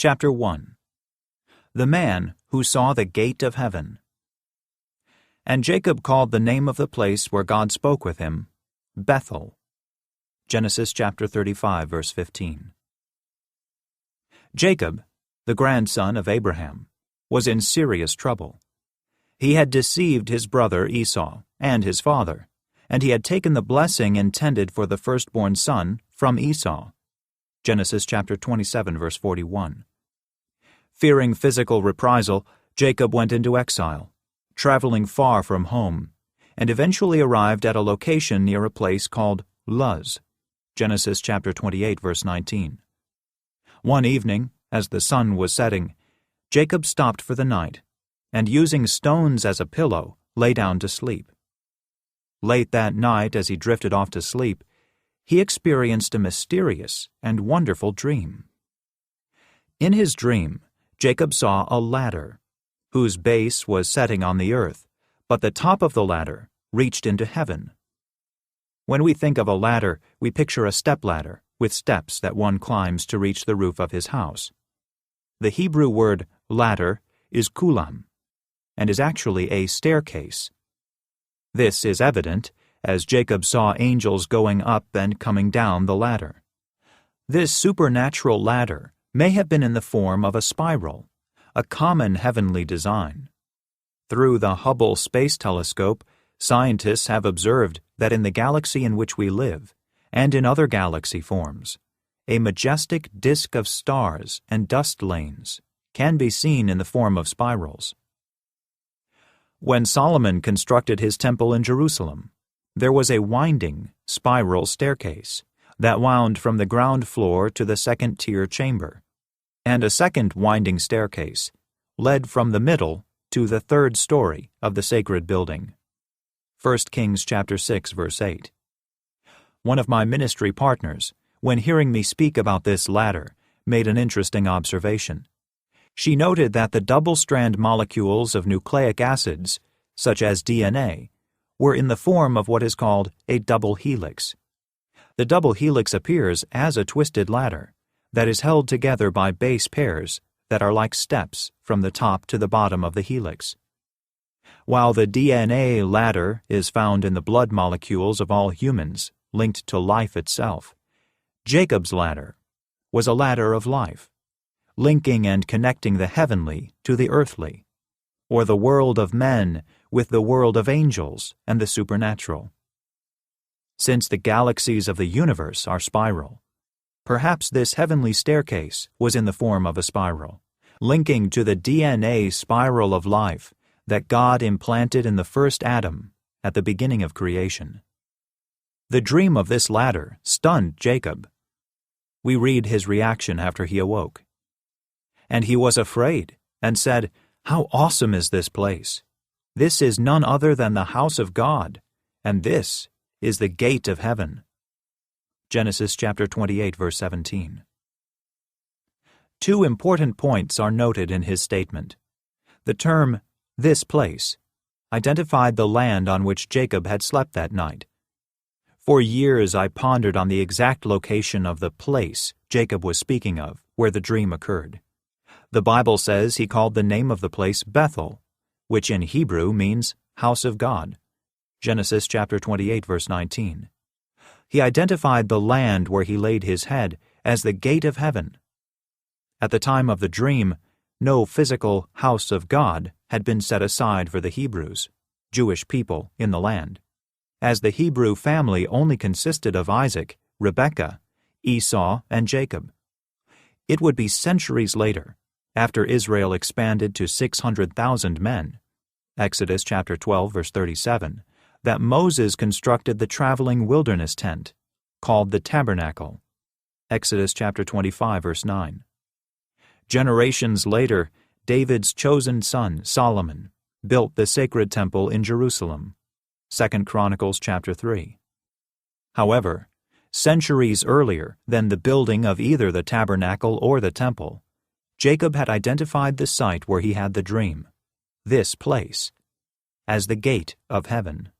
Chapter 1. The man who saw the gate of heaven. And Jacob called the name of the place where God spoke with him, Bethel. Genesis chapter 35, verse 15. Jacob, the grandson of Abraham, was in serious trouble. He had deceived his brother Esau and his father, and he had taken the blessing intended for the firstborn son from Esau. Genesis chapter 27, verse 41. Fearing physical reprisal, Jacob went into exile, traveling far from home, and eventually arrived at a location near a place called Luz. Genesis chapter 28, verse 19. One evening, as the sun was setting, Jacob stopped for the night, and using stones as a pillow, lay down to sleep. Late that night, as he drifted off to sleep, he experienced a mysterious and wonderful dream. In his dream, Jacob saw a ladder, whose base was setting on the earth, but the top of the ladder reached into heaven. When we think of a ladder, we picture a stepladder with steps that one climbs to reach the roof of his house. The Hebrew word ladder is kulam, and is actually a staircase. This is evident as Jacob saw angels going up and coming down the ladder. This supernatural ladder may have been in the form of a spiral, a common heavenly design. Through the Hubble Space Telescope, scientists have observed that in the galaxy in which we live, and in other galaxy forms, a majestic disk of stars and dust lanes can be seen in the form of spirals. When Solomon constructed his temple in Jerusalem, there was a winding, spiral staircase that wound from the ground floor to the second-tier chamber, and a second winding staircase led from the middle to the third story of the sacred building. 1 Kings chapter 6, verse 8. One of my ministry partners, when hearing me speak about this ladder, made an interesting observation. She noted that the double-strand molecules of nucleic acids, such as DNA, were in the form of what is called a double helix. The double helix appears as a twisted ladder that is held together by base pairs that are like steps from the top to the bottom of the helix. While the DNA ladder is found in the blood molecules of all humans linked to life itself, Jacob's ladder was a ladder of life, linking and connecting the heavenly to the earthly, or the world of men with the world of angels and the supernatural. Since the galaxies of the universe are spiral, perhaps this heavenly staircase was in the form of a spiral, linking to the DNA spiral of life that God implanted in the first Adam at the beginning of creation. The dream of this ladder stunned Jacob. We read his reaction after he awoke. And he was afraid and said, "How awesome is this place! This is none other than the house of God, and this is the gate of heaven." Genesis chapter 28, verse 17. Two important points are noted in his statement. The term, "this place," identified the land on which Jacob had slept that night. For years I pondered on the exact location of the place Jacob was speaking of, where the dream occurred. The Bible says he called the name of the place Bethel, which in Hebrew means house of God. Genesis chapter 28, verse 19. He identified the land where he laid his head as the gate of heaven. At the time of the dream, no physical house of God had been set aside for the Hebrews, Jewish people in the land, as the Hebrew family only consisted of Isaac, Rebekah, Esau, and Jacob. It would be centuries later, after Israel expanded to 600,000 men, Exodus chapter 12, verse 37, that Moses constructed the traveling wilderness tent, called the Tabernacle, Exodus chapter 25, verse 9. Generations later, David's chosen son, Solomon, built the sacred temple in Jerusalem, 2 Chronicles chapter 3. However, centuries earlier than the building of either the tabernacle or the temple, Jacob had identified the site where he had the dream, this place, as the gate of heaven.